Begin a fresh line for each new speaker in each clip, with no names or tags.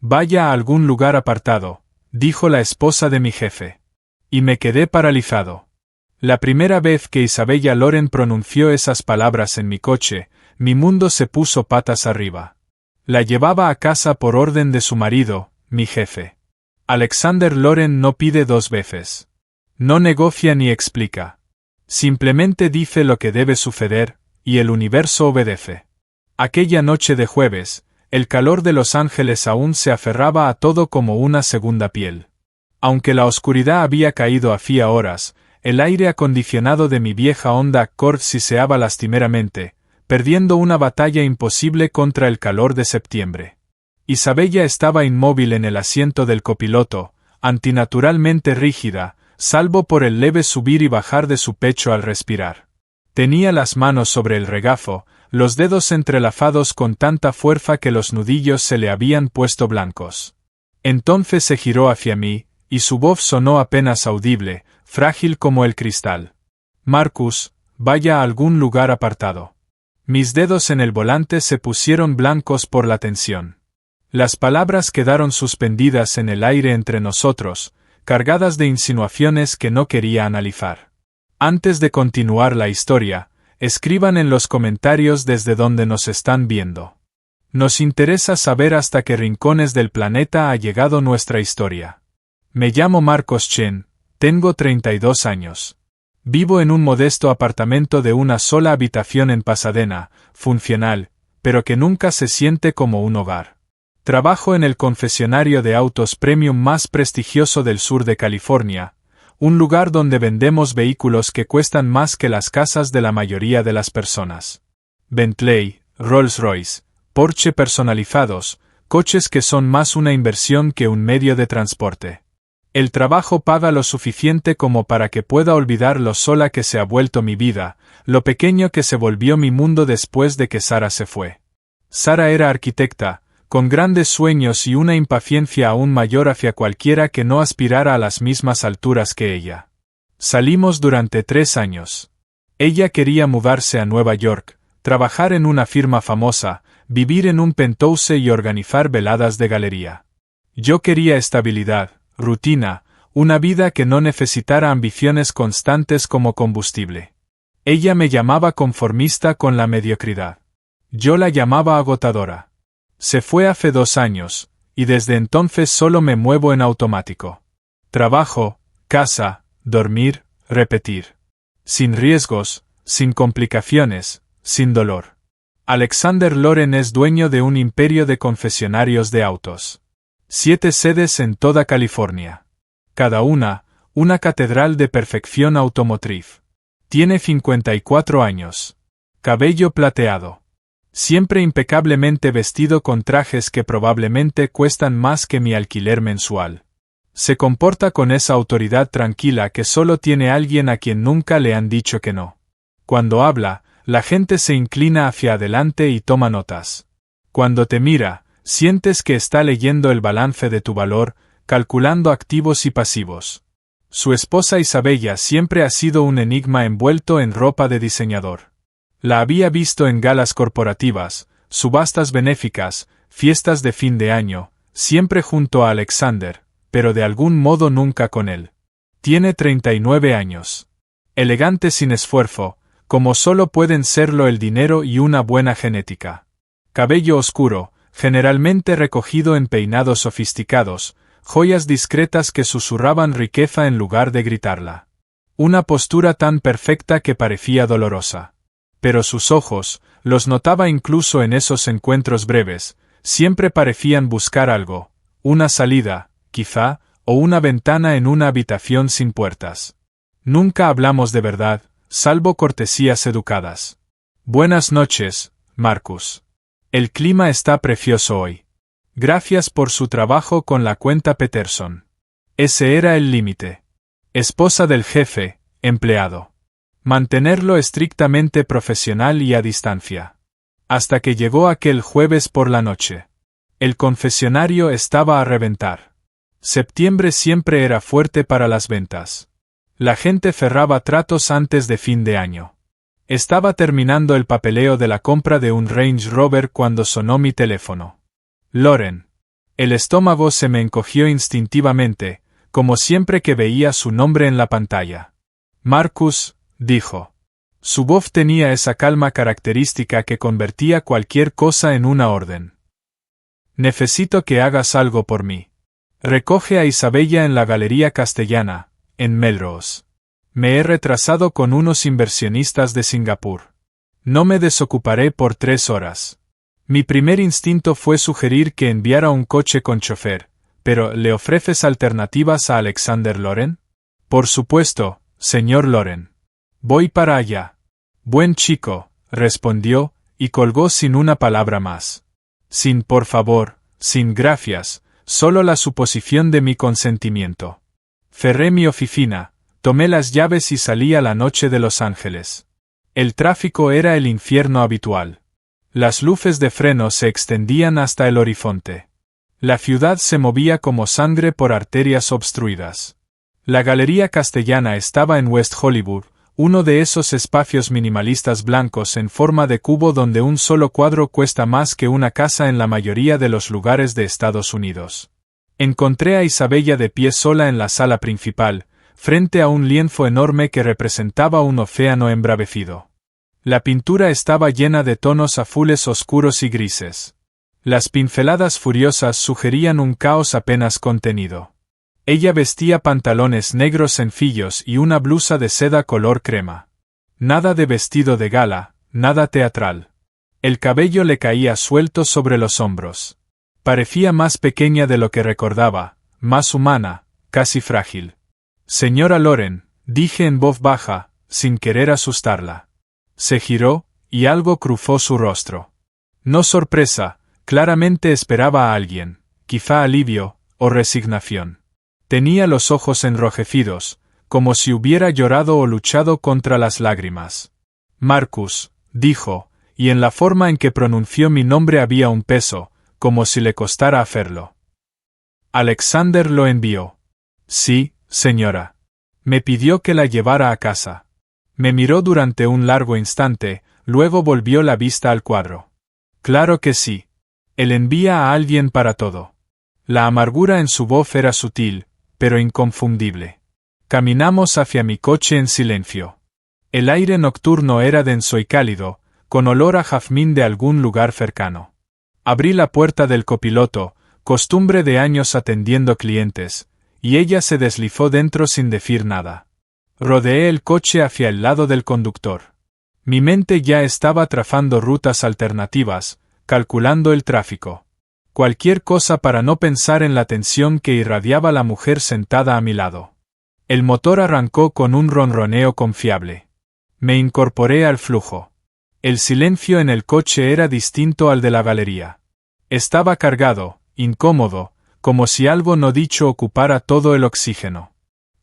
Vaya a algún lugar apartado, dijo la esposa de mi jefe. Y me quedé paralizado. La primera vez que Isabella Loren pronunció esas palabras en mi coche, mi mundo se puso patas arriba. La llevaba a casa por orden de su marido, mi jefe. Alexander Loren no pide dos veces. No negocia ni explica. Simplemente dice lo que debe suceder, y el universo obedece. Aquella noche de jueves, el calor de Los Ángeles aún se aferraba a todo como una segunda piel. Aunque la oscuridad había caído hacía horas, el aire acondicionado de mi vieja Honda Accord siseaba lastimeramente, perdiendo una batalla imposible contra el calor de septiembre. Isabella estaba inmóvil en el asiento del copiloto, antinaturalmente rígida, salvo por el leve subir y bajar de su pecho al respirar. Tenía las manos sobre el regazo, los dedos entrelazados con tanta fuerza que los nudillos se le habían puesto blancos. Entonces se giró hacia mí, y su voz sonó apenas audible, frágil como el cristal. Marcus, vaya a algún lugar apartado. Mis dedos en el volante se pusieron blancos por la tensión. Las palabras quedaron suspendidas en el aire entre nosotros, cargadas de insinuaciones que no quería analizar. Antes de continuar la historia, escriban en los comentarios desde donde nos están viendo. Nos interesa saber hasta qué rincones del planeta ha llegado nuestra historia. Me llamo Marcos Chen, tengo 32 años. Vivo en un modesto apartamento de una sola habitación en Pasadena, funcional, pero que nunca se siente como un hogar. Trabajo en el concesionario de autos premium más prestigioso del sur de California, un lugar donde vendemos vehículos que cuestan más que las casas de la mayoría de las personas. Bentley, Rolls-Royce, Porsche personalizados, coches que son más una inversión que un medio de transporte. El trabajo paga lo suficiente como para que pueda olvidar lo sola que se ha vuelto mi vida, lo pequeño que se volvió mi mundo después de que Sara se fue. Sara era arquitecta, con grandes sueños y una impaciencia aún mayor hacia cualquiera que no aspirara a las mismas alturas que ella. Salimos durante 3 años. Ella quería mudarse a Nueva York, trabajar en una firma famosa, vivir en un penthouse y organizar veladas de galería. Yo quería estabilidad, rutina, una vida que no necesitara ambiciones constantes como combustible. Ella me llamaba conformista con la mediocridad. Yo la llamaba agotadora. Se fue hace 2 años, y desde entonces solo me muevo en automático. Trabajo, casa, dormir, repetir. Sin riesgos, sin complicaciones, sin dolor. Alexander Loren es dueño de un imperio de concesionarios de autos. 7 sedes en toda California. Cada una catedral de perfección automotriz. Tiene 54 años. Cabello plateado. Siempre impecablemente vestido con trajes que probablemente cuestan más que mi alquiler mensual. Se comporta con esa autoridad tranquila que solo tiene alguien a quien nunca le han dicho que no. Cuando habla, la gente se inclina hacia adelante y toma notas. Cuando te mira, sientes que está leyendo el balance de tu valor, calculando activos y pasivos. Su esposa Isabella siempre ha sido un enigma envuelto en ropa de diseñador. La había visto en galas corporativas, subastas benéficas, fiestas de fin de año, siempre junto a Alexander, pero de algún modo nunca con él. Tiene 39 años. Elegante sin esfuerzo, como solo pueden serlo el dinero y una buena genética. Cabello oscuro, generalmente recogido en peinados sofisticados, joyas discretas que susurraban riqueza en lugar de gritarla. Una postura tan perfecta que parecía dolorosa. Pero sus ojos, los notaba incluso en esos encuentros breves, siempre parecían buscar algo, una salida, quizá, o una ventana en una habitación sin puertas. Nunca hablamos de verdad, salvo cortesías educadas. Buenas noches, Marcus. El clima está precioso hoy. Gracias por su trabajo con la cuenta Peterson. Ese era el límite. Esposa del jefe, empleado. Mantenerlo estrictamente profesional y a distancia. Hasta que llegó aquel jueves por la noche. El confesionario estaba a reventar. Septiembre siempre era fuerte para las ventas. La gente cerraba tratos antes de fin de año. Estaba terminando el papeleo de la compra de un Range Rover cuando sonó mi teléfono. Loren. El estómago se me encogió instintivamente, como siempre que veía su nombre en la pantalla. Marcus, dijo. Su voz tenía esa calma característica que convertía cualquier cosa en una orden. Necesito que hagas algo por mí. Recoge a Isabella en la Galería Castellana, en Melrose. Me he retrasado con unos inversionistas de Singapur. No me desocuparé por 3 horas. Mi primer instinto fue sugerir que enviara un coche con chofer, pero ¿le ofreces alternativas a Alexander Loren? Por supuesto, señor Loren. Voy para allá. Buen chico, respondió, y colgó sin una palabra más. Sin por favor, sin gracias, solo la suposición de mi consentimiento. Cerré mi oficina, tomé las llaves y salí a la noche de Los Ángeles. El tráfico era el infierno habitual. Las luces de freno se extendían hasta el horizonte. La ciudad se movía como sangre por arterias obstruidas. La Galería Castellana estaba en West Hollywood, uno de esos espacios minimalistas blancos en forma de cubo donde un solo cuadro cuesta más que una casa en la mayoría de los lugares de Estados Unidos. Encontré a Isabella de pie sola en la sala principal, frente a un lienzo enorme que representaba un océano embravecido. La pintura estaba llena de tonos azules oscuros y grises. Las pinceladas furiosas sugerían un caos apenas contenido. Ella vestía pantalones negros sencillos y una blusa de seda color crema. Nada de vestido de gala, nada teatral. El cabello le caía suelto sobre los hombros. Parecía más pequeña de lo que recordaba, más humana, casi frágil. Señora Loren, dije en voz baja, sin querer asustarla. Se giró, y algo cruzó su rostro. No sorpresa, claramente esperaba a alguien, quizá alivio, o resignación. Tenía los ojos enrojecidos, como si hubiera llorado o luchado contra las lágrimas. Marcus, dijo, y en la forma en que pronunció mi nombre había un peso, como si le costara hacerlo. Alexander lo envió. Sí, señora. Me pidió que la llevara a casa. Me miró durante un largo instante, luego volvió la vista al cuadro. Claro que sí. Él envía a alguien para todo. La amargura en su voz era sutil, pero inconfundible. Caminamos hacia mi coche en silencio. El aire nocturno era denso y cálido, con olor a jazmín de algún lugar cercano. Abrí la puerta del copiloto, costumbre de años atendiendo clientes, y ella se deslizó dentro sin decir nada. Rodeé el coche hacia el lado del conductor. Mi mente ya estaba trazando rutas alternativas, calculando el tráfico. Cualquier cosa para no pensar en la tensión que irradiaba la mujer sentada a mi lado. El motor arrancó con un ronroneo confiable. Me incorporé al flujo. El silencio en el coche era distinto al de la galería. Estaba cargado, incómodo, como si algo no dicho ocupara todo el oxígeno.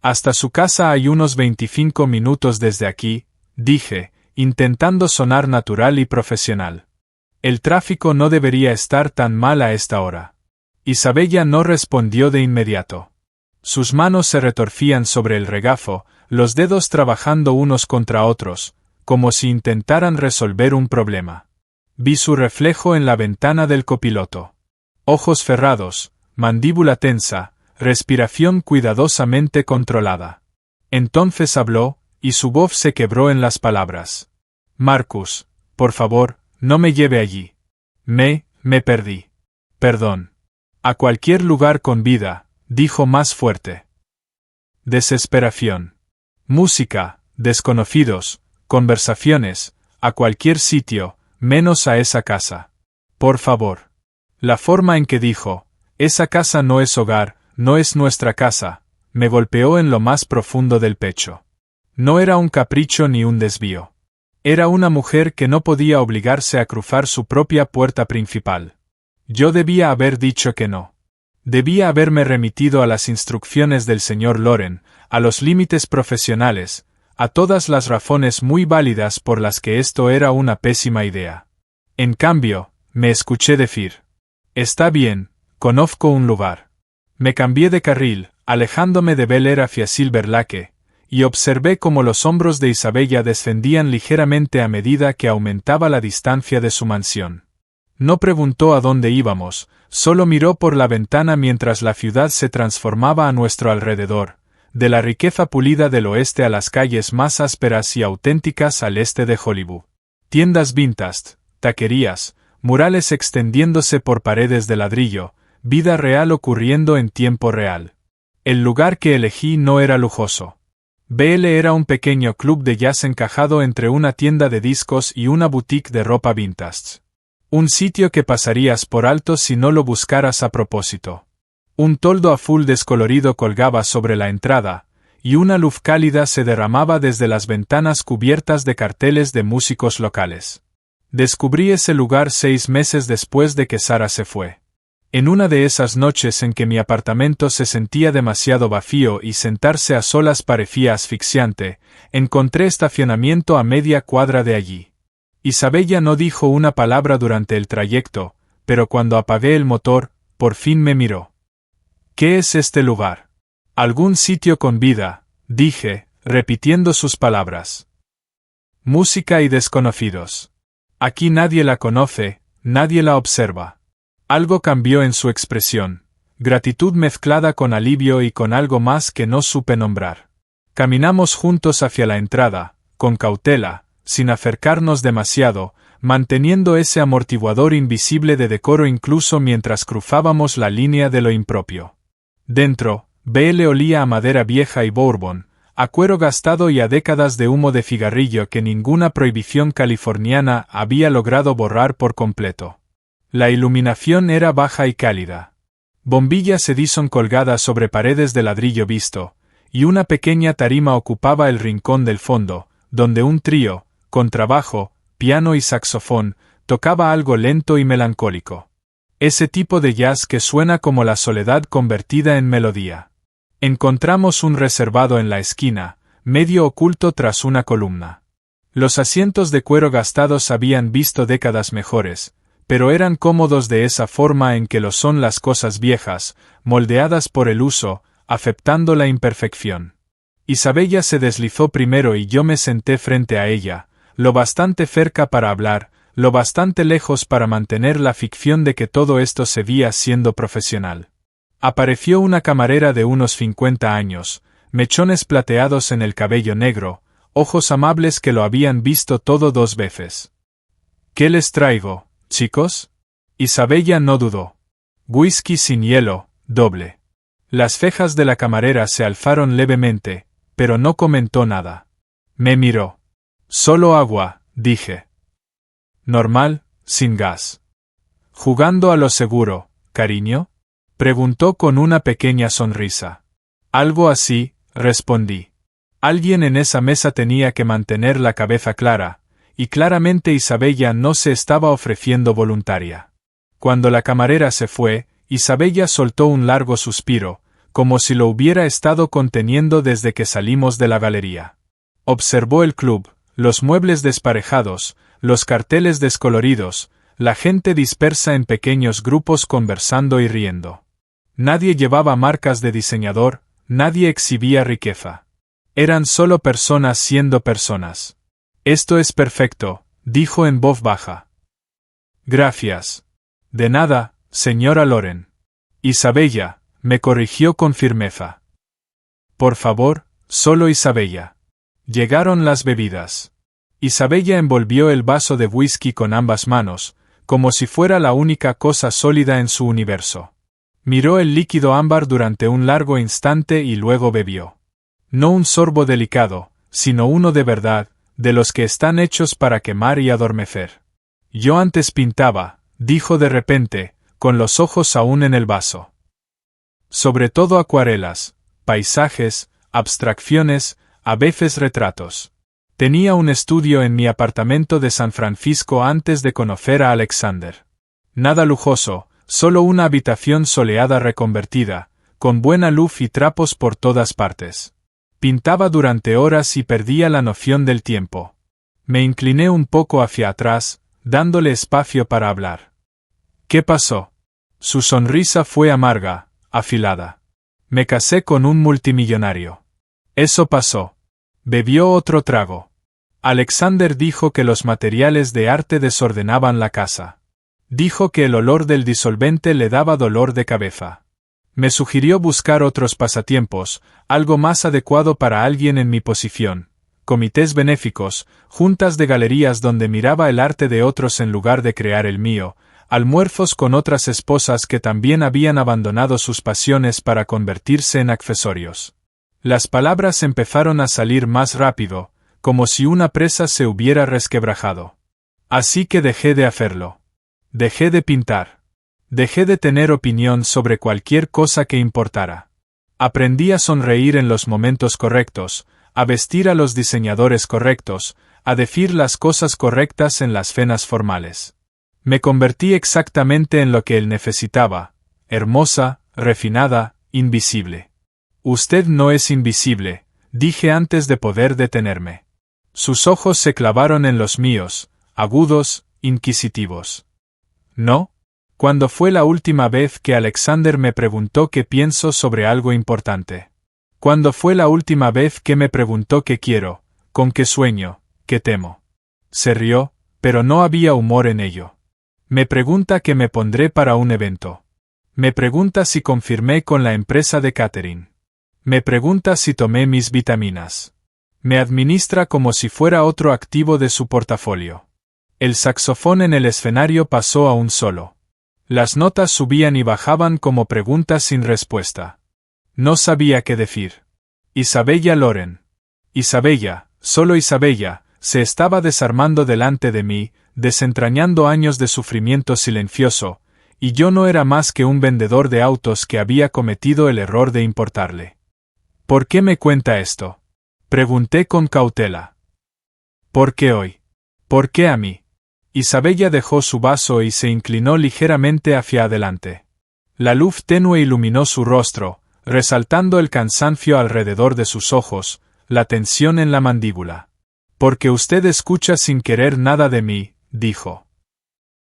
Hasta su casa hay unos 25 minutos desde aquí, dije, intentando sonar natural y profesional. El tráfico no debería estar tan mal a esta hora. Isabella no respondió de inmediato. Sus manos se retorcían sobre el regazo, los dedos trabajando unos contra otros, como si intentaran resolver un problema. Vi su reflejo en la ventana del copiloto. Ojos cerrados, mandíbula tensa, respiración cuidadosamente controlada. Entonces habló, y su voz se quebró en las palabras. Marcus, por favor, no me lleve allí. Me perdí. Perdón. A cualquier lugar con vida, dijo más fuerte. Desesperación. Música, desconocidos, conversaciones, a cualquier sitio, menos a esa casa. Por favor. La forma en que dijo, esa casa no es hogar, no es nuestra casa, me golpeó en lo más profundo del pecho. No era un capricho ni un desvío. Era una mujer que no podía obligarse a cruzar su propia puerta principal. Yo debía haber dicho que no. Debía haberme remitido a las instrucciones del señor Loren, a los límites profesionales, a todas las razones muy válidas por las que esto era una pésima idea. En cambio, me escuché decir: «Está bien, conozco un lugar». Me cambié de carril, alejándome de Bel Air hacia Silver Lake, y observé cómo los hombros de Isabella descendían ligeramente a medida que aumentaba la distancia de su mansión. No preguntó a dónde íbamos, solo miró por la ventana mientras la ciudad se transformaba a nuestro alrededor, de la riqueza pulida del oeste a las calles más ásperas y auténticas al este de Hollywood. Tiendas vintage, taquerías, murales extendiéndose por paredes de ladrillo, vida real ocurriendo en tiempo real. El lugar que elegí no era lujoso. BL era un pequeño club de jazz encajado entre una tienda de discos y una boutique de ropa vintage. Un sitio que pasarías por alto si no lo buscaras a propósito. Un toldo azul descolorido colgaba sobre la entrada, y una luz cálida se derramaba desde las ventanas cubiertas de carteles de músicos locales. Descubrí ese lugar 6 meses después de que Sara se fue. En una de esas noches en que mi apartamento se sentía demasiado vacío y sentarse a solas parecía asfixiante, encontré estacionamiento a media cuadra de allí. Isabella no dijo una palabra durante el trayecto, pero cuando apagué el motor, por fin me miró. ¿Qué es este lugar? Algún sitio con vida, dije, repitiendo sus palabras. Música y desconocidos. Aquí nadie la conoce, nadie la observa. Algo cambió en su expresión, gratitud mezclada con alivio y con algo más que no supe nombrar. Caminamos juntos hacia la entrada, con cautela, sin acercarnos demasiado, manteniendo ese amortiguador invisible de decoro incluso mientras cruzábamos la línea de lo impropio. Dentro, BL olía a madera vieja y bourbon, a cuero gastado y a décadas de humo de cigarrillo que ninguna prohibición californiana había logrado borrar por completo. La iluminación era baja y cálida. Bombillas Edison colgadas sobre paredes de ladrillo visto, y una pequeña tarima ocupaba el rincón del fondo, donde un trío, contrabajo, piano y saxofón, tocaba algo lento y melancólico. Ese tipo de jazz que suena como la soledad convertida en melodía. Encontramos un reservado en la esquina, medio oculto tras una columna. Los asientos de cuero gastados habían visto décadas mejores, pero eran cómodos de esa forma en que lo son las cosas viejas, moldeadas por el uso, aceptando la imperfección. Isabella se deslizó primero y yo me senté frente a ella, lo bastante cerca para hablar, lo bastante lejos para mantener la ficción de que todo esto se veía siendo profesional. Apareció una camarera de unos 50 años, mechones plateados en el cabello negro, ojos amables que lo habían visto todo 2 veces. ¿Qué les traigo, chicos? Isabella no dudó. Whisky sin hielo, doble. Las cejas de la camarera se alzaron levemente, pero no comentó nada. Me miró. Solo agua, dije. Normal, sin gas. ¿Jugando a lo seguro, cariño? Preguntó con una pequeña sonrisa. Algo así, respondí. Alguien en esa mesa tenía que mantener la cabeza clara, y claramente Isabella no se estaba ofreciendo voluntaria. Cuando la camarera se fue, Isabella soltó un largo suspiro, como si lo hubiera estado conteniendo desde que salimos de la galería. Observó el club, los muebles desparejados, los carteles descoloridos, la gente dispersa en pequeños grupos conversando y riendo. Nadie llevaba marcas de diseñador, nadie exhibía riqueza. Eran solo personas siendo personas. Esto es perfecto, dijo en voz baja. Gracias. De nada, señora Loren. Isabella, me corrigió con firmeza. Por favor, solo Isabella. Llegaron las bebidas. Isabella envolvió el vaso de whisky con ambas manos, como si fuera la única cosa sólida en su universo. Miró el líquido ámbar durante un largo instante y luego bebió. No un sorbo delicado, sino uno de verdad, de los que están hechos para quemar y adormecer. Yo antes pintaba, dijo de repente, con los ojos aún en el vaso. Sobre todo acuarelas, paisajes, abstracciones, a veces retratos. Tenía un estudio en mi apartamento de San Francisco antes de conocer a Alexander. Nada lujoso, solo una habitación soleada reconvertida, con buena luz y trapos por todas partes. Pintaba durante horas y perdía la noción del tiempo. Me incliné un poco hacia atrás, dándole espacio para hablar. ¿Qué pasó? Su sonrisa fue amarga, afilada. Me casé con un multimillonario. Eso pasó. Bebió otro trago. Alexander dijo que los materiales de arte desordenaban la casa. Dijo que el olor del disolvente le daba dolor de cabeza. Me sugirió buscar otros pasatiempos, algo más adecuado para alguien en mi posición. Comités benéficos, juntas de galerías donde miraba el arte de otros en lugar de crear el mío, almuerzos con otras esposas que también habían abandonado sus pasiones para convertirse en accesorios. Las palabras empezaron a salir más rápido, como si una presa se hubiera resquebrajado. Así que dejé de hacerlo. Dejé de pintar. Dejé de tener opinión sobre cualquier cosa que importara. Aprendí a sonreír en los momentos correctos, a vestir a los diseñadores correctos, a decir las cosas correctas en las cenas formales. Me convertí exactamente en lo que él necesitaba, hermosa, refinada, invisible. Usted no es invisible, dije antes de poder detenerme. Sus ojos se clavaron en los míos, agudos, inquisitivos. ¿No? ¿Cuándo fue la última vez que Alexander me preguntó qué pienso sobre algo importante? ¿Cuándo fue la última vez que me preguntó qué quiero, con qué sueño, qué temo? Se rió, pero no había humor en ello. Me pregunta qué me pondré para un evento. Me pregunta si confirmé con la empresa de catering. Me pregunta si tomé mis vitaminas. Me administra como si fuera otro activo de su portafolio. El saxofón en el escenario pasó a un solo. Las notas subían y bajaban como preguntas sin respuesta. No sabía qué decir. Isabella Loren. Isabella, solo Isabella, se estaba desarmando delante de mí, desentrañando años de sufrimiento silencioso, y yo no era más que un vendedor de autos que había cometido el error de importarle. ¿Por qué me cuenta esto? Pregunté con cautela. ¿Por qué hoy? ¿Por qué a mí? Isabella dejó su vaso y se inclinó ligeramente hacia adelante. La luz tenue iluminó su rostro, resaltando el cansancio alrededor de sus ojos, la tensión en la mandíbula. Porque usted escucha sin querer nada de mí, dijo.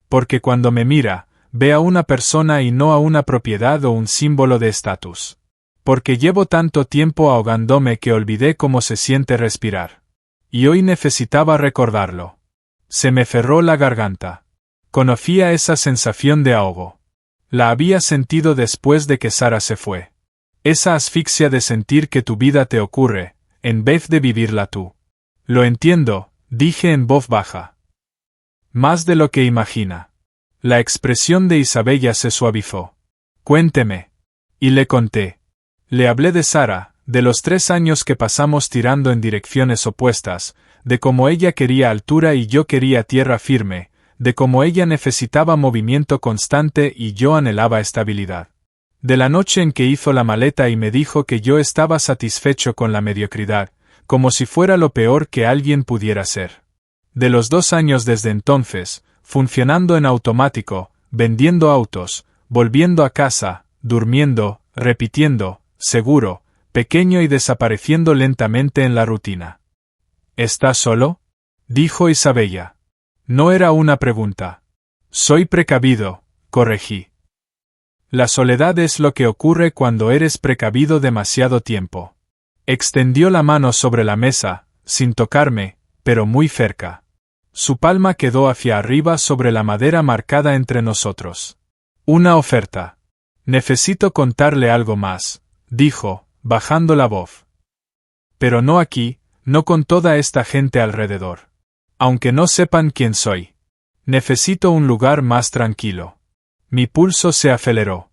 Porque cuando me mira, ve a una persona y no a una propiedad o un símbolo de estatus. Porque llevo tanto tiempo ahogándome que olvidé cómo se siente respirar. Y hoy necesitaba recordarlo. Se me cerró la garganta. Conocía esa sensación de ahogo. La había sentido después de que Sara se fue. Esa asfixia de sentir que tu vida te ocurre, en vez de vivirla tú. Lo entiendo, dije en voz baja. Más de lo que imagina. La expresión de Isabella se suavizó. Cuénteme. Y le conté. Le hablé de Sara, de los 3 años que pasamos tirando en direcciones opuestas, de cómo ella quería altura y yo quería tierra firme, de cómo ella necesitaba movimiento constante y yo anhelaba estabilidad. De la noche en que hizo la maleta y me dijo que yo estaba satisfecho con la mediocridad, como si fuera lo peor que alguien pudiera ser. De los 2 años desde entonces, funcionando en automático, vendiendo autos, volviendo a casa, durmiendo, repitiendo, seguro, pequeño y desapareciendo lentamente en la rutina. ¿Estás solo? Dijo Isabella. No era una pregunta. Soy precavido, corregí. La soledad es lo que ocurre cuando eres precavido demasiado tiempo. Extendió la mano sobre la mesa, sin tocarme, pero muy cerca. Su palma quedó hacia arriba sobre la madera marcada entre nosotros. Una oferta. Necesito contarle algo más, dijo, bajando la voz. Pero no aquí, no con toda esta gente alrededor. Aunque no sepan quién soy. Necesito un lugar más tranquilo. Mi pulso se aceleró.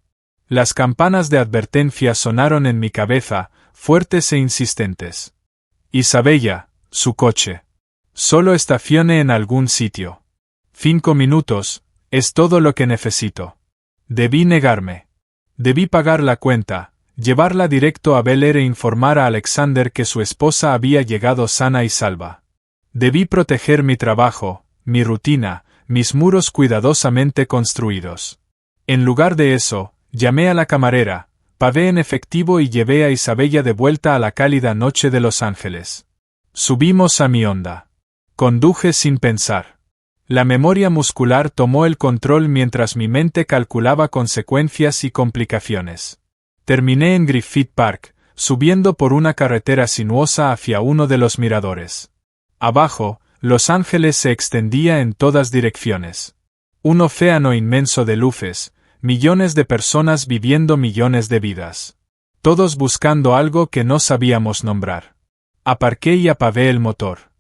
Las campanas de advertencia sonaron en mi cabeza, fuertes e insistentes. Isabella, su coche. Solo estacione en algún sitio. 5 minutos, es todo lo que necesito. Debí negarme. Debí pagar la cuenta, llevarla directo a Bel Air e informar a Alexander que su esposa había llegado sana y salva. Debí proteger mi trabajo, mi rutina, mis muros cuidadosamente construidos. En lugar de eso, llamé a la camarera, pagué en efectivo y llevé a Isabella de vuelta a la cálida noche de Los Ángeles. Subimos a mi Honda. Conduje sin pensar. La memoria muscular tomó el control mientras mi mente calculaba consecuencias y complicaciones. Terminé en Griffith Park, subiendo por una carretera sinuosa hacia uno de los miradores. Abajo, Los Ángeles se extendía en todas direcciones. Un océano inmenso de luces, millones de personas viviendo millones de vidas. Todos buscando algo que no sabíamos nombrar. Aparqué y apagué el motor.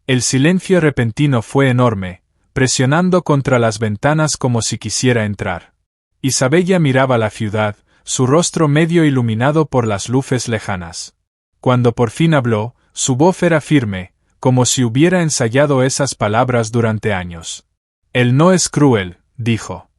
El silencio repentino fue enorme, presionando contra las ventanas como si quisiera entrar. Isabella miraba la ciudad, su rostro medio iluminado por las luces lejanas. Cuando por fin habló, su voz era firme, como si hubiera ensayado esas palabras durante años. Él no es cruel, dijo.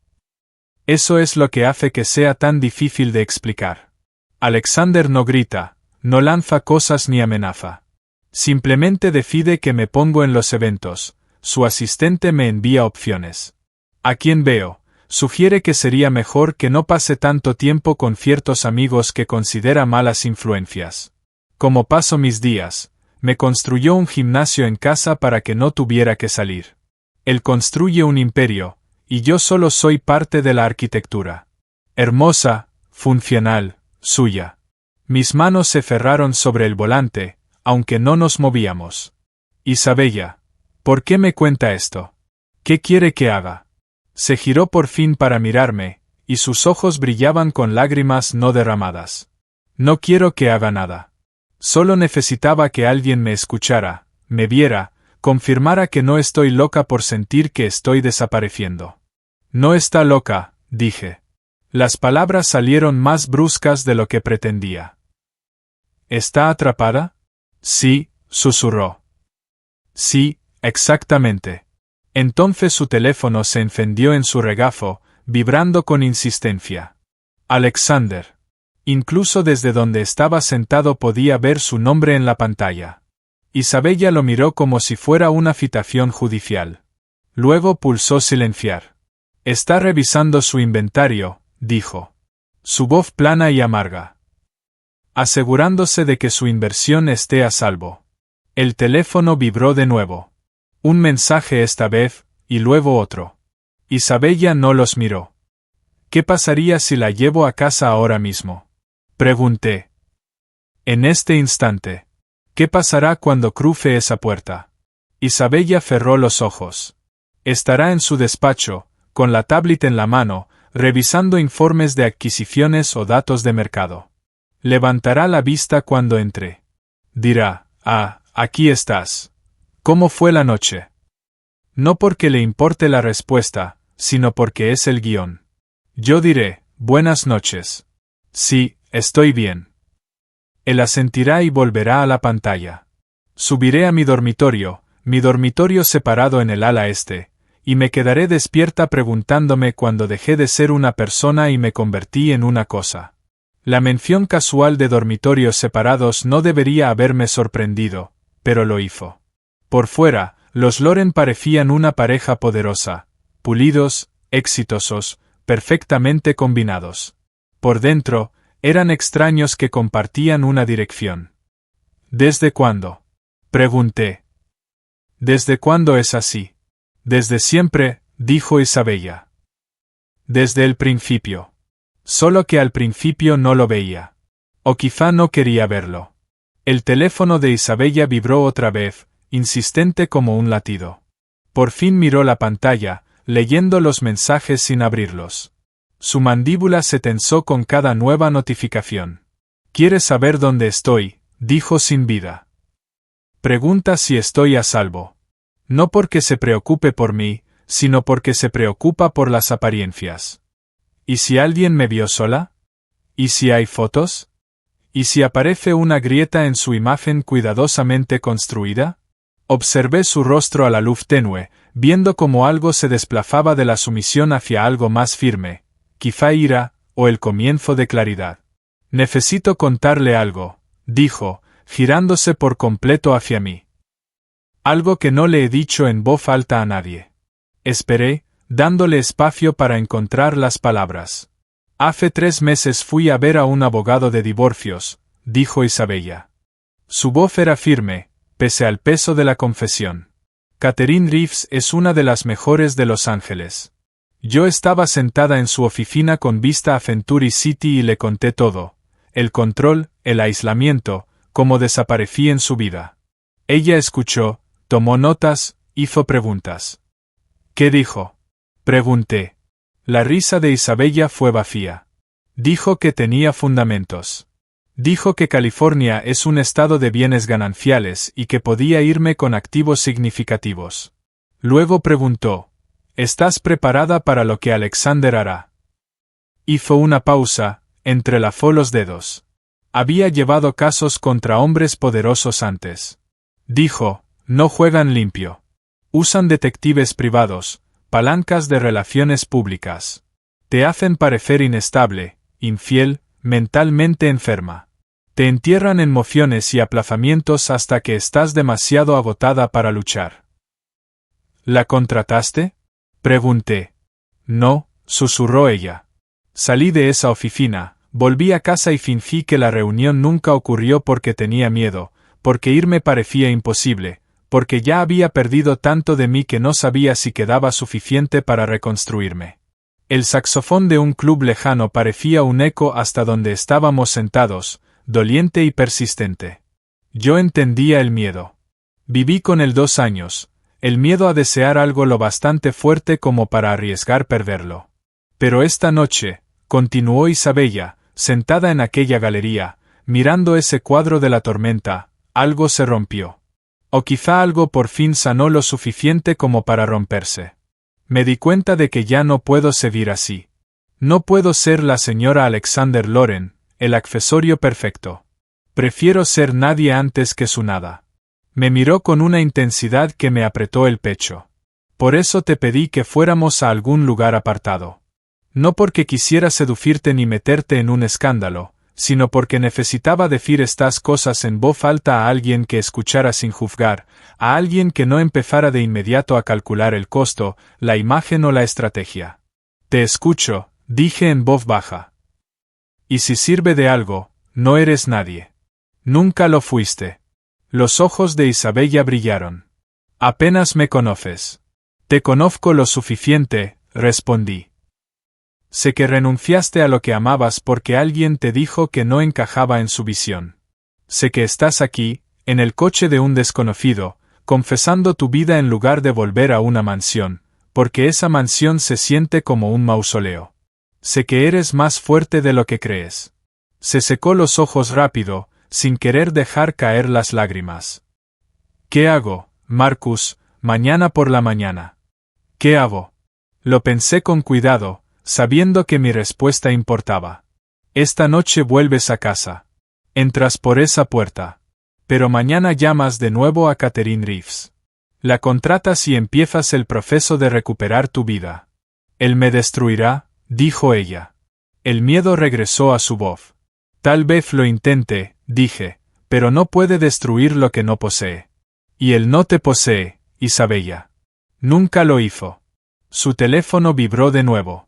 Eso es lo que hace que sea tan difícil de explicar. Alexander no grita, no lanza cosas ni amenaza. Simplemente decide que me pongo en los eventos, su asistente me envía opciones. A quien veo, sugiere que sería mejor que no pase tanto tiempo con ciertos amigos que considera malas influencias. Como paso mis días, me construyó un gimnasio en casa para que no tuviera que salir. Él construye un imperio, y yo solo soy parte de la arquitectura. Hermosa, funcional, suya. Mis manos se cerraron sobre el volante, aunque no nos movíamos. Isabella, ¿por qué me cuenta esto? ¿Qué quiere que haga? Se giró por fin para mirarme, y sus ojos brillaban con lágrimas no derramadas. No quiero que haga nada. Solo necesitaba que alguien me escuchara, me viera, confirmara que no estoy loca por sentir que estoy desapareciendo. No está loca, dije. Las palabras salieron más bruscas de lo que pretendía. ¿Está atrapada? Sí, susurró. Sí, exactamente. Entonces su teléfono se encendió en su regazo, vibrando con insistencia. Alexander. Incluso desde donde estaba sentado podía ver su nombre en la pantalla. Isabella lo miró como si fuera una citación judicial. Luego pulsó silenciar. Está revisando su inventario, dijo. Su voz plana y amarga. Asegurándose de que su inversión esté a salvo. El teléfono vibró de nuevo. Un mensaje esta vez, y luego otro. Isabella no los miró. ¿Qué pasaría si la llevo a casa ahora mismo? Pregunté. En este instante. ¿Qué pasará cuando cruce esa puerta? Isabella cerró los ojos. Estará en su despacho, con la tablet en la mano, revisando informes de adquisiciones o datos de mercado. Levantará la vista cuando entre. Dirá, aquí estás. ¿Cómo fue la noche? No porque le importe la respuesta, sino porque es el guión. Yo diré, buenas noches. Sí, estoy bien. Él asentirá y volverá a la pantalla. Subiré a mi dormitorio separado en el ala este, y me quedaré despierta preguntándome cuándo dejé de ser una persona y me convertí en una cosa. La mención casual de dormitorios separados no debería haberme sorprendido, pero lo hizo. Por fuera, los Loren parecían una pareja poderosa, pulidos, exitosos, perfectamente combinados. Por dentro, eran extraños que compartían una dirección. ¿Desde cuándo? Pregunté. ¿Desde cuándo es así? Desde siempre, dijo Isabella. Desde el principio. Solo que al principio no lo veía. O quizá no quería verlo. El teléfono de Isabella vibró otra vez, insistente como un latido. Por fin miró la pantalla, leyendo los mensajes sin abrirlos. Su mandíbula se tensó con cada nueva notificación. ¿Quieres saber dónde estoy?, dijo sin vida. Pregunta si estoy a salvo. No porque se preocupe por mí, sino porque se preocupa por las apariencias. ¿Y si alguien me vio sola? ¿Y si hay fotos? ¿Y si aparece una grieta en su imagen cuidadosamente construida? Observé su rostro a la luz tenue, viendo cómo algo se desplazaba de la sumisión hacia algo más firme, quizá ira, o el comienzo de claridad. Necesito contarle algo, dijo, girándose por completo hacia mí. Algo que no le he dicho en voz alta a nadie. Esperé, dándole espacio para encontrar las palabras. Hace 3 meses fui a ver a un abogado de divorcios, dijo Isabella. Su voz era firme, pese al peso de la confesión. Catherine Reeves es una de las mejores de Los Ángeles. Yo estaba sentada en su oficina con vista a Century City y le conté todo, el control, el aislamiento, cómo desaparecí en su vida. Ella escuchó, tomó notas, hizo preguntas. ¿Qué dijo? Pregunté. La risa de Isabella fue vacía. Dijo que tenía fundamentos. Dijo que California es un estado de bienes gananciales y que podía irme con activos significativos. Luego preguntó, ¿estás preparada para lo que Alexander hará? Hizo una pausa, entrelazó los dedos. Había llevado casos contra hombres poderosos antes. Dijo, no juegan limpio. Usan detectives privados, palancas de relaciones públicas. Te hacen parecer inestable, infiel, mentalmente enferma. Te entierran en mociones y aplazamientos hasta que estás demasiado agotada para luchar. ¿La contrataste? Pregunté. No, susurró ella. Salí de esa oficina, volví a casa y fingí que la reunión nunca ocurrió porque tenía miedo, porque irme parecía imposible, porque ya había perdido tanto de mí que no sabía si quedaba suficiente para reconstruirme. El saxofón de un club lejano parecía un eco hasta donde estábamos sentados, doliente y persistente. Yo entendía el miedo. Viví con él 2 años, el miedo a desear algo lo bastante fuerte como para arriesgar perderlo. Pero esta noche, continuó Isabella, sentada en aquella galería, mirando ese cuadro de la tormenta, algo se rompió. O quizá algo por fin sanó lo suficiente como para romperse. Me di cuenta de que ya no puedo seguir así. No puedo ser la señora Alexander Loren, el accesorio perfecto. Prefiero ser nadie antes que su nada. Me miró con una intensidad que me apretó el pecho. Por eso te pedí que fuéramos a algún lugar apartado. No porque quisiera seducirte ni meterte en un escándalo, sino porque necesitaba decir estas cosas en voz alta a alguien que escuchara sin juzgar, a alguien que no empezara de inmediato a calcular el costo, la imagen o la estrategia. Te escucho, dije en voz baja. Y si sirve de algo, no eres nadie. Nunca lo fuiste. Los ojos de Isabella brillaron. Apenas me conoces. Te conozco lo suficiente, respondí. Sé que renunciaste a lo que amabas porque alguien te dijo que no encajaba en su visión. Sé que estás aquí, en el coche de un desconocido, confesando tu vida en lugar de volver a una mansión, porque esa mansión se siente como un mausoleo. Sé que eres más fuerte de lo que crees. Se secó los ojos rápido, sin querer dejar caer las lágrimas. ¿Qué hago, Marcus, mañana por la mañana? ¿Qué hago? Lo pensé con cuidado, sabiendo que mi respuesta importaba. Esta noche vuelves a casa. Entras por esa puerta. Pero mañana llamas de nuevo a Catherine Reeves. La contratas y empiezas el proceso de recuperar tu vida. Él me destruirá, dijo ella. El miedo regresó a su voz. Tal vez lo intente, dije, pero no puede destruir lo que no posee. Y él no te posee, Isabella. Nunca lo hizo. Su teléfono vibró de nuevo.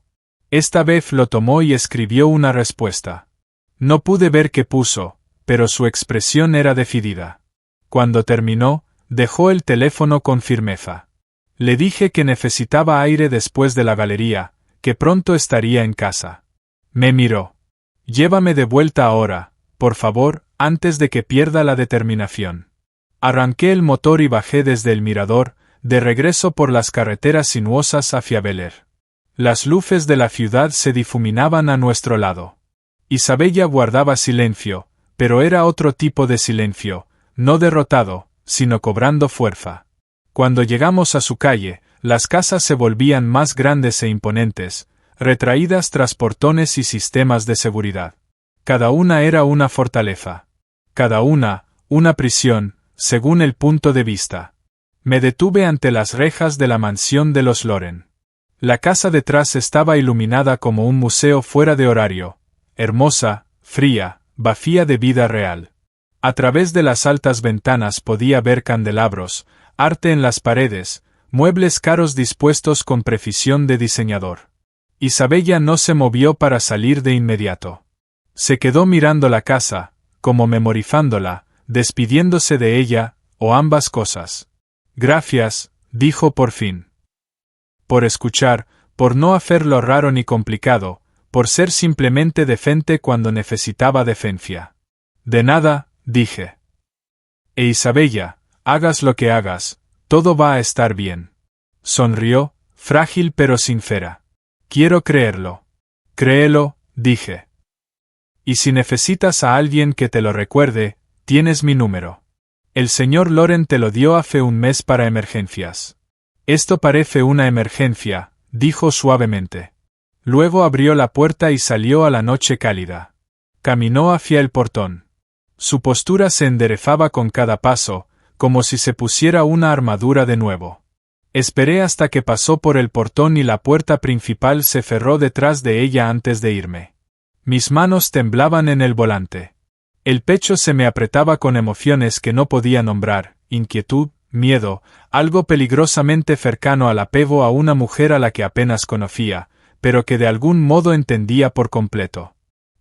Esta vez lo tomó y escribió una respuesta. No pude ver qué puso, pero su expresión era decidida. Cuando terminó, dejó el teléfono con firmeza. Le dije que necesitaba aire después de la galería, que pronto estaría en casa. Me miró. Llévame de vuelta ahora, por favor, antes de que pierda la determinación. Arranqué el motor y bajé desde el mirador, de regreso por las carreteras sinuosas hacia Bel Air. Las luces de la ciudad se difuminaban a nuestro lado. Isabella guardaba silencio, pero era otro tipo de silencio, no derrotado, sino cobrando fuerza. Cuando llegamos a su calle, las casas se volvían más grandes e imponentes, retraídas tras portones y sistemas de seguridad. Cada una era una fortaleza. Cada una prisión, según el punto de vista. Me detuve ante las rejas de la mansión de los Loren. La casa detrás estaba iluminada como un museo fuera de horario, hermosa, fría, vacía de vida real. A través de las altas ventanas podía ver candelabros, arte en las paredes, muebles caros dispuestos con precisión de diseñador. Isabella no se movió para salir de inmediato. Se quedó mirando la casa, como memorizándola, despidiéndose de ella, o ambas cosas. Gracias, dijo por fin. Por escuchar, por no hacerlo raro ni complicado, por ser simplemente decente cuando necesitaba decencia. De nada, dije. Isabella, hagas lo que hagas, todo va a estar bien. Sonrió, Frágil pero sincera. Quiero creerlo. Créelo, dije. Y si necesitas a alguien que te lo recuerde, tienes mi número. El señor Loren te lo dio hace un mes para emergencias. Esto parece una emergencia, dijo suavemente. Luego abrió la puerta y salió a la noche cálida. Caminó hacia el portón. Su postura se enderezaba con cada paso, como si se pusiera una armadura de nuevo. Esperé hasta que pasó por el portón y la puerta principal se cerró detrás de ella antes de irme. Mis manos temblaban en el volante. El pecho se me apretaba con emociones que no podía nombrar, inquietud, miedo, algo peligrosamente cercano al apego a una mujer a la que apenas conocía, pero que de algún modo entendía por completo.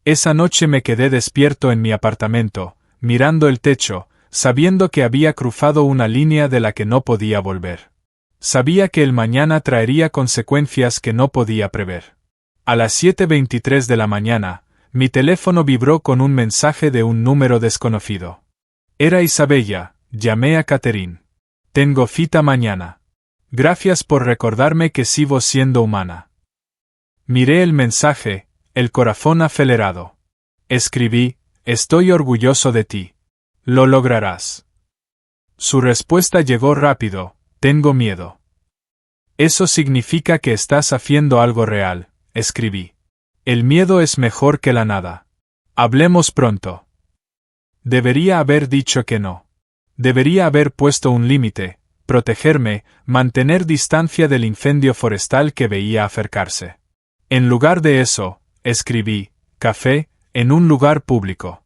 Esa noche me quedé despierto en mi apartamento, mirando el techo, sabiendo que había cruzado una línea de la que no podía volver. Sabía que el mañana traería consecuencias que no podía prever. A las 7:23 de la mañana, mi teléfono vibró con un mensaje de un número desconocido. Era Isabella, llamé a Catherine. Tengo cita mañana. Gracias por recordarme que sigo siendo humana. Miré el mensaje, el corazón acelerado. Escribí, estoy orgulloso de ti. Lo lograrás. Su respuesta llegó rápido, tengo miedo. Eso significa que estás haciendo algo real, escribí. El miedo es mejor que la nada. Hablemos pronto. Debería haber dicho que no. Debería haber puesto un límite, protegerme, mantener distancia del incendio forestal que veía acercarse. En lugar de eso, escribí, café, en un lugar público.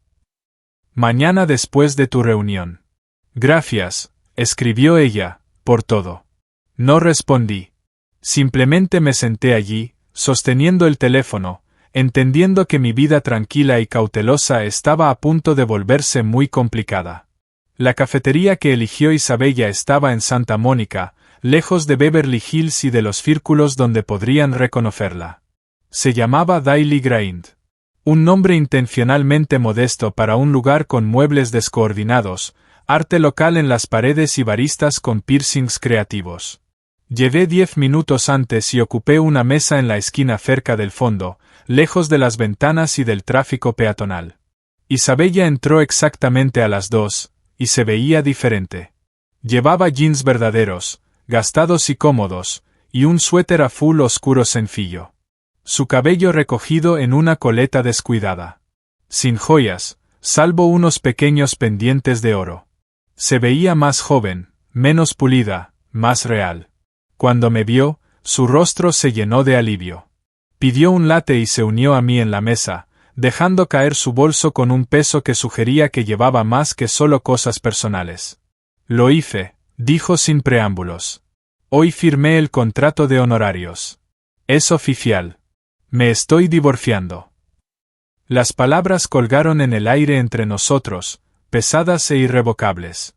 Mañana después de tu reunión. Gracias, escribió ella, por todo. No respondí. Simplemente me senté allí, sosteniendo el teléfono, entendiendo que mi vida tranquila y cautelosa estaba a punto de volverse muy complicada. La cafetería que eligió Isabella estaba en Santa Mónica, lejos de Beverly Hills y de los círculos donde podrían reconocerla. Se llamaba Daily Grind. Un nombre intencionalmente modesto para un lugar con muebles descoordinados, arte local en las paredes y baristas con piercings creativos. Llegué 10 minutos antes y ocupé una mesa en la esquina cerca del fondo, lejos de las ventanas y del tráfico peatonal. Isabella entró exactamente a las 2, y se veía diferente. Llevaba jeans verdaderos, gastados y cómodos, y un suéter azul oscuro sencillo. Su cabello recogido en una coleta descuidada. Sin joyas, salvo unos pequeños pendientes de oro. Se veía más joven, menos pulida, más real. Cuando me vio, su rostro se llenó de alivio. Pidió un latte y se unió a mí en la mesa, dejando caer su bolso con un peso que sugería que llevaba más que solo cosas personales. Lo hice, dijo sin preámbulos. Hoy firmé el contrato de honorarios. Es oficial. Me estoy divorciando. Las palabras colgaron en el aire entre nosotros, pesadas e irrevocables.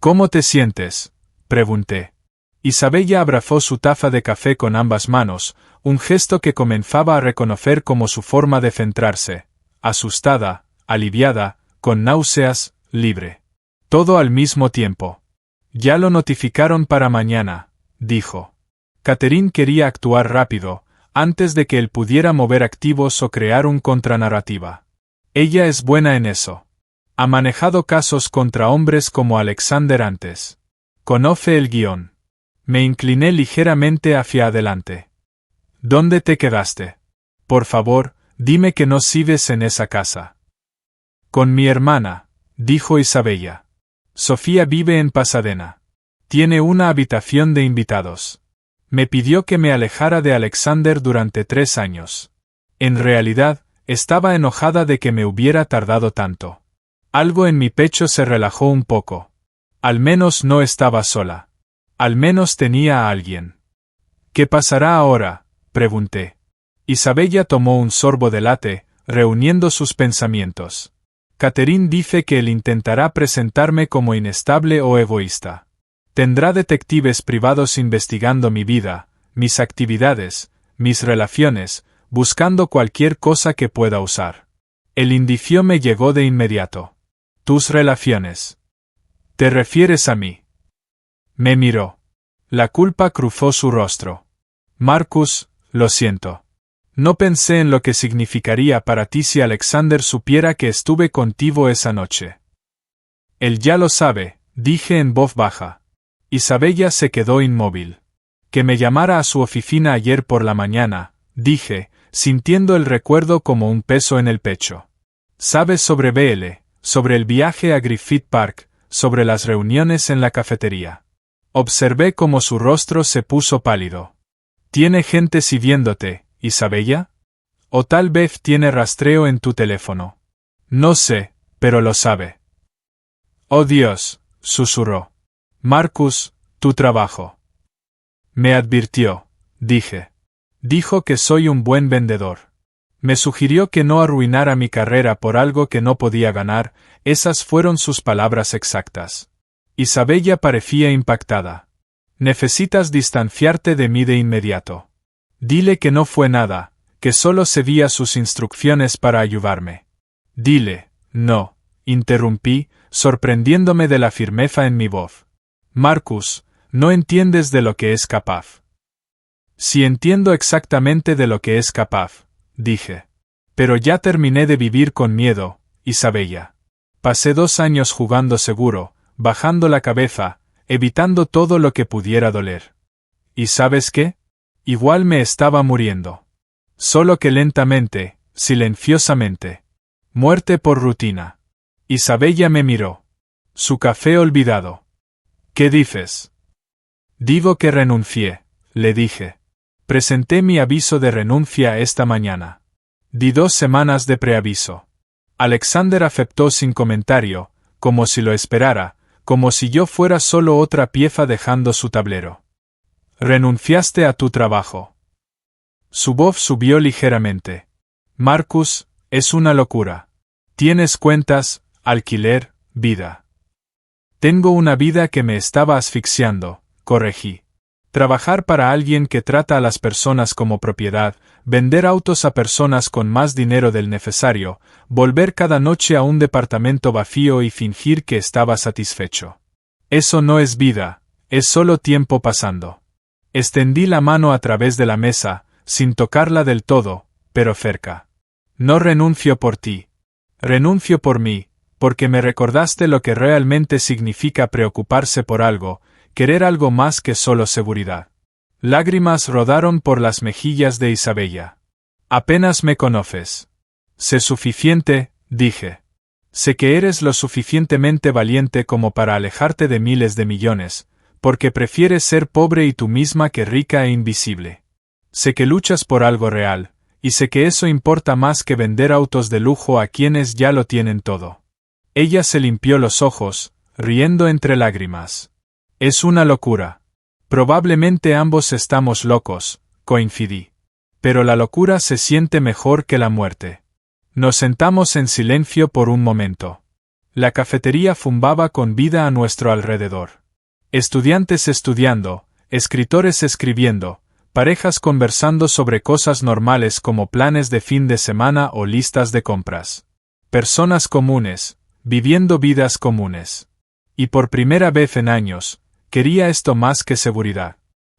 ¿Cómo te sientes?, pregunté. Isabella abrazó su taza de café con ambas manos, un gesto que comenzaba a reconocer como su forma de centrarse, asustada, aliviada, con náuseas, libre. Todo al mismo tiempo. Ya lo notificaron para mañana, dijo. Catherine quería actuar rápido, antes de que él pudiera mover activos o crear un contranarrativa. Ella es buena en eso. Ha manejado casos contra hombres como Alexander antes. Conoce el guión. Me incliné ligeramente hacia adelante. ¿Dónde te quedaste? Por favor, dime que no sigues en esa casa. Con mi hermana, dijo Isabella. Sofía vive en Pasadena. Tiene una habitación de invitados. Me pidió que me alejara de Alexander durante 3 años. En realidad, estaba enojada de que me hubiera tardado tanto. Algo en mi pecho se relajó un poco. Al menos no estaba sola. Al menos tenía a alguien. ¿Qué pasará ahora?, pregunté. Isabella tomó un sorbo de latte, reuniendo sus pensamientos. Catherine dice que él intentará presentarme como inestable o egoísta. Tendrá detectives privados investigando mi vida, mis actividades, mis relaciones, buscando cualquier cosa que pueda usar. El indicio me llegó de inmediato. Tus relaciones. ¿Te refieres a mí? Me miró. La culpa cruzó su rostro. Marcus, lo siento. No pensé en lo que significaría para ti si Alexander supiera que estuve contigo esa noche. Él ya lo sabe, dije en voz baja. Isabella se quedó inmóvil. Que me llamara a su oficina ayer por la mañana, dije, sintiendo el recuerdo como un peso en el pecho. ¿Sabes sobre BL, sobre el viaje a Griffith Park, sobre las reuniones en la cafetería? Observé cómo su rostro se puso pálido. ¿Tiene gente siguiéndote, Isabella? ¿O tal vez tiene rastreo en tu teléfono? No sé, pero lo sabe. Oh Dios, susurró. Marcus, tu trabajo. Me advirtió, dije. Dijo que soy un buen vendedor. Me sugirió que no arruinara mi carrera por algo que no podía ganar, esas fueron sus palabras exactas. Isabella parecía impactada. Necesitas distanciarte de mí de inmediato. Dile que no fue nada, que solo seguía sus instrucciones para ayudarme. Dile, no, interrumpí, sorprendiéndome de la firmeza en mi voz. Marcus, no entiendes de lo que es capaz. Sí entiendo exactamente de lo que es capaz, dije. Pero ya terminé de vivir con miedo, Isabella. Pasé 2 años jugando seguro, bajando la cabeza, evitando todo lo que pudiera doler. ¿Y sabes qué? Igual me estaba muriendo. Solo que lentamente, silenciosamente. Muerte por rutina. Isabella me miró. Su café olvidado. ¿Qué dices? Digo que renuncié, le dije. Presenté mi aviso de renuncia esta mañana. Di 2 semanas de preaviso. Alexander aceptó sin comentario, como si lo esperara, como si yo fuera solo otra pieza dejando su tablero. Renunciaste a tu trabajo. Su voz subió ligeramente. Marcus, es una locura. Tienes cuentas, alquiler, vida. Tengo una vida que me estaba asfixiando, corregí. Trabajar para alguien que trata a las personas como propiedad, vender autos a personas con más dinero del necesario, volver cada noche a un departamento vacío y fingir que estaba satisfecho. Eso no es vida, es solo tiempo pasando. Extendí la mano a través de la mesa, sin tocarla del todo, pero cerca. No renuncio por ti. Renuncio por mí, porque me recordaste lo que realmente significa preocuparse por algo, querer algo más que solo seguridad. Lágrimas rodaron por las mejillas de Isabella. Apenas me conoces. Sé suficiente, dije. Sé que eres lo suficientemente valiente como para alejarte de miles de millones, porque prefieres ser pobre y tú misma que rica e invisible. Sé que luchas por algo real, y sé que eso importa más que vender autos de lujo a quienes ya lo tienen todo. Ella se limpió los ojos, riendo entre lágrimas. Es una locura. Probablemente ambos estamos locos, coincidí. Pero la locura se siente mejor que la muerte. Nos sentamos en silencio por un momento. La cafetería zumbaba con vida a nuestro alrededor. Estudiantes estudiando, escritores escribiendo, parejas conversando sobre cosas normales como planes de fin de semana o listas de compras. Personas comunes, viviendo vidas comunes. Y por primera vez en años, quería esto más que seguridad.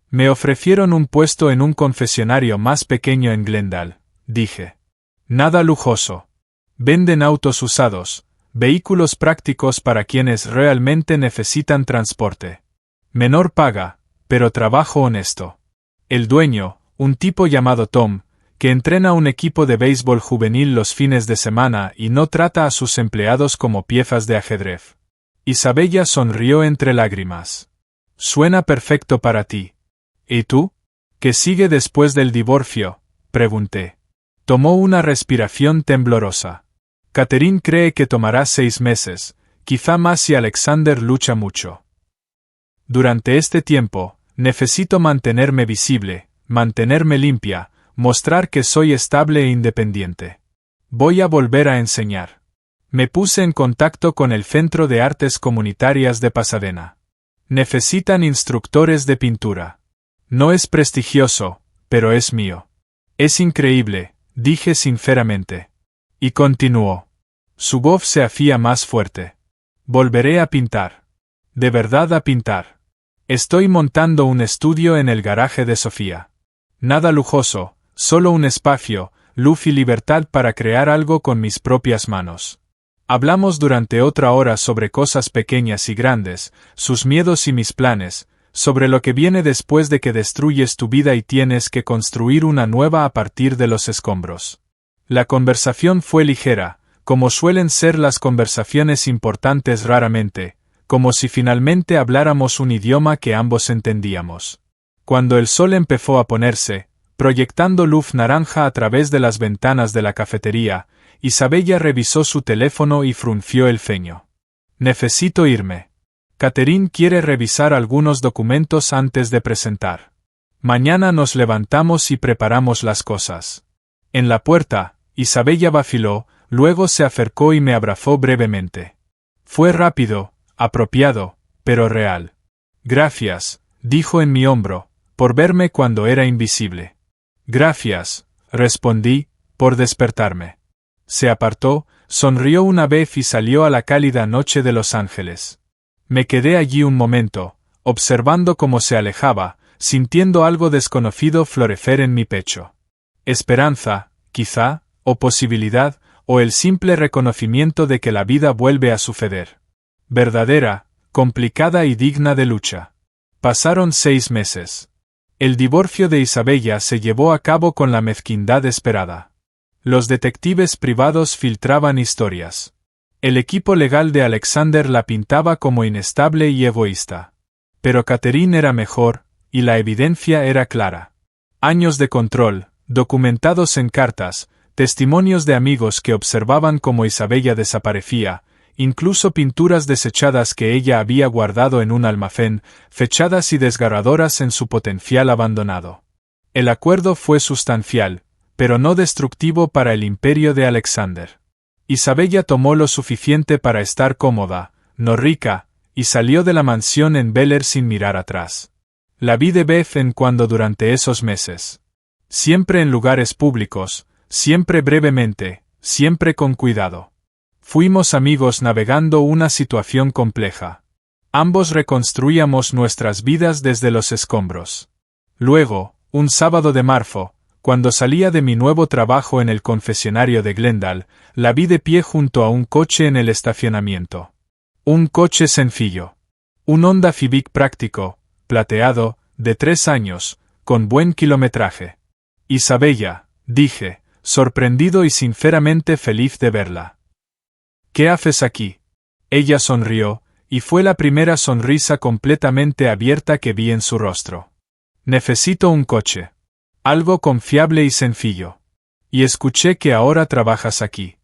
Me ofrecieron un puesto en un confesionario más pequeño en Glendale, dije. Nada lujoso. Venden autos usados, vehículos prácticos para quienes realmente necesitan transporte. Menor paga, pero trabajo honesto. El dueño, un tipo llamado Tom, que entrena un equipo de béisbol juvenil los fines de semana y no trata a sus empleados como piezas de ajedrez. Isabella sonrió entre lágrimas. Suena perfecto para ti. ¿Y tú? ¿Qué sigue después del divorcio? Pregunté. Tomó una respiración temblorosa. Catherine cree que tomará 6 meses, quizá más si Alexander lucha mucho. Durante este tiempo, necesito mantenerme visible, mantenerme limpia, mostrar que soy estable e independiente. Voy a volver a enseñar. Me puse en contacto con el Centro de Artes Comunitarias de Pasadena. Necesitan instructores de pintura. No es prestigioso, pero es mío. Es increíble, dije sinceramente. Y continuó. Su voz se hacía más fuerte. Volveré a pintar. De verdad a pintar. Estoy montando un estudio en el garaje de Sofía. Nada lujoso, solo un espacio, luz y libertad para crear algo con mis propias manos. Hablamos durante otra hora sobre cosas pequeñas y grandes, sus miedos y mis planes, sobre lo que viene después de que destruyes tu vida y tienes que construir una nueva a partir de los escombros. La conversación fue ligera, como suelen ser las conversaciones importantes raramente, como si finalmente habláramos un idioma que ambos entendíamos. Cuando el sol empezó a ponerse, proyectando luz naranja a través de las ventanas de la cafetería, Isabella revisó su teléfono y frunció el ceño. Necesito irme. Catherine quiere revisar algunos documentos antes de presentar. Mañana nos levantamos y preparamos las cosas. En la puerta, Isabella vaciló, luego se acercó y me abrazó brevemente. Fue rápido, apropiado, pero real. Gracias, dijo en mi hombro, por verme cuando era invisible. Gracias, respondí, por despertarme. Se apartó, sonrió una vez y salió a la cálida noche de Los Ángeles. Me quedé allí un momento, observando cómo se alejaba, sintiendo algo desconocido florecer en mi pecho. Esperanza, quizá, o posibilidad, o el simple reconocimiento de que la vida vuelve a suceder. Verdadera, complicada y digna de lucha. Pasaron 6 meses. El divorcio de Isabella se llevó a cabo con la mezquindad esperada. Los detectives privados filtraban historias. El equipo legal de Alexander la pintaba como inestable y egoísta. Pero Catherine era mejor, y la evidencia era clara. Años de control, documentados en cartas, testimonios de amigos que observaban cómo Isabella desaparecía, incluso pinturas desechadas que ella había guardado en un almacén, fechadas y desgarradoras en su potencial abandonado. El acuerdo fue sustancial, pero no destructivo para el imperio de Alexander. Isabella tomó lo suficiente para estar cómoda, no rica, y salió de la mansión en Bel Air sin mirar atrás. La vi de vez en cuando durante esos meses. Siempre en lugares públicos, siempre brevemente, siempre con cuidado. Fuimos amigos navegando una situación compleja. Ambos reconstruíamos nuestras vidas desde los escombros. Luego, un sábado de marzo, cuando salía de mi nuevo trabajo en el confesionario de Glendale, la vi de pie junto a un coche en el estacionamiento. Un coche sencillo. Un Honda Civic práctico, plateado, de 3 años, con buen kilometraje. Isabella, dije, sorprendido y sinceramente feliz de verla. ¿Qué haces aquí? Ella sonrió, y fue la primera sonrisa completamente abierta que vi en su rostro. Necesito un coche. Algo confiable y sencillo. Y escuché que ahora trabajas aquí.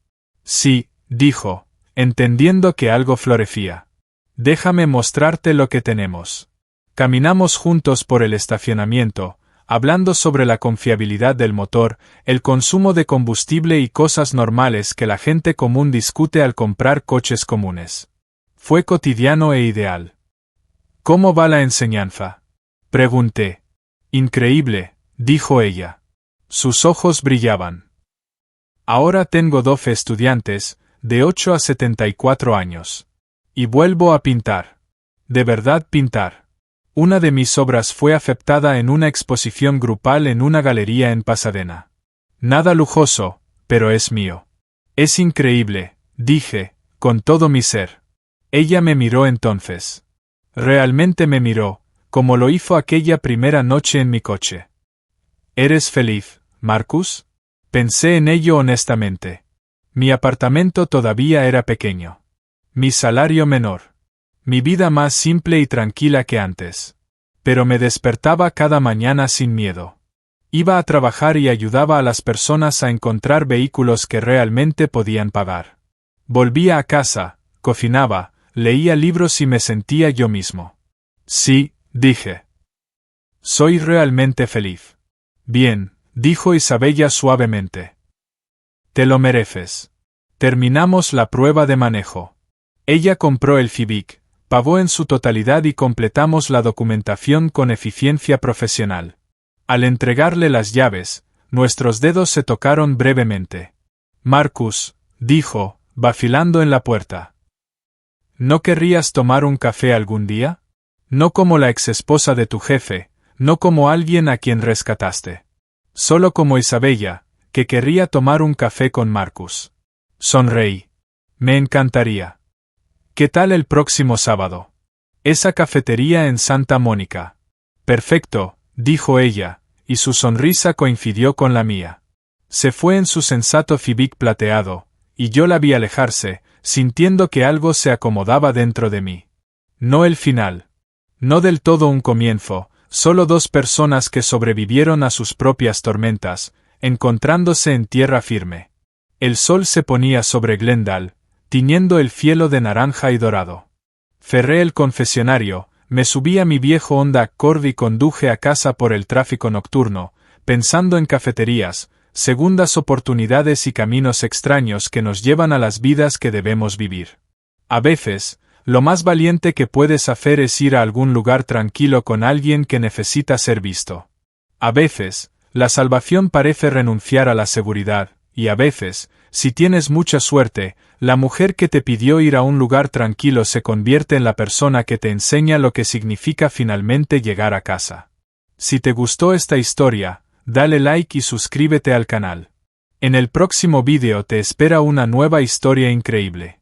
Sí, dijo, entendiendo que algo florecía. Déjame mostrarte lo que tenemos. Caminamos juntos por el estacionamiento, hablando sobre la confiabilidad del motor, el consumo de combustible y cosas normales que la gente común discute al comprar coches comunes. Fue cotidiano e ideal. ¿Cómo va la enseñanza? Pregunté. Increíble, dijo ella. Sus ojos brillaban. Ahora tengo 12 estudiantes, de 8 a 74 años. Y vuelvo a pintar. De verdad pintar. Una de mis obras fue aceptada en una exposición grupal en una galería en Pasadena. Nada lujoso, pero es mío. Es increíble, dije, con todo mi ser. Ella me miró entonces. Realmente me miró, como lo hizo aquella primera noche en mi coche. ¿Eres feliz, Marcus? Pensé en ello honestamente. Mi apartamento todavía era pequeño. Mi salario menor. Mi vida más simple y tranquila que antes. Pero me despertaba cada mañana sin miedo. Iba a trabajar y ayudaba a las personas a encontrar vehículos que realmente podían pagar. Volvía a casa, cocinaba, leía libros y me sentía yo mismo. Sí, dije. Soy realmente feliz. Bien, dijo Isabella suavemente. Te lo mereces. Terminamos la prueba de manejo. Ella compró el Civic, pagó en su totalidad y completamos la documentación con eficiencia profesional. Al entregarle las llaves, nuestros dedos se tocaron brevemente. Marcus, dijo, vacilando en la puerta. ¿No querrías tomar un café algún día? No como la exesposa de tu jefe, no como alguien a quien rescataste. Solo como Isabella, que querría tomar un café con Marcus. Sonreí. Me encantaría. ¿Qué tal el próximo sábado? Esa cafetería en Santa Mónica. Perfecto, dijo ella, y su sonrisa coincidió con la mía. Se fue en su sensato Civic plateado, y yo la vi alejarse, sintiendo que algo se acomodaba dentro de mí. No el final. No del todo un comienzo, solo dos personas que sobrevivieron a sus propias tormentas, encontrándose en tierra firme. El sol se ponía sobre Glendale, tiñendo el cielo de naranja y dorado. Cerré el confesionario, me subí a mi viejo Honda Accord y conduje a casa por el tráfico nocturno, pensando en cafeterías, segundas oportunidades y caminos extraños que nos llevan a las vidas que debemos vivir. A veces, lo más valiente que puedes hacer es ir a algún lugar tranquilo con alguien que necesita ser visto. A veces, la salvación parece renunciar a la seguridad, y a veces, si tienes mucha suerte, la mujer que te pidió ir a un lugar tranquilo se convierte en la persona que te enseña lo que significa finalmente llegar a casa. Si te gustó esta historia, dale like y suscríbete al canal. En el próximo vídeo te espera una nueva historia increíble.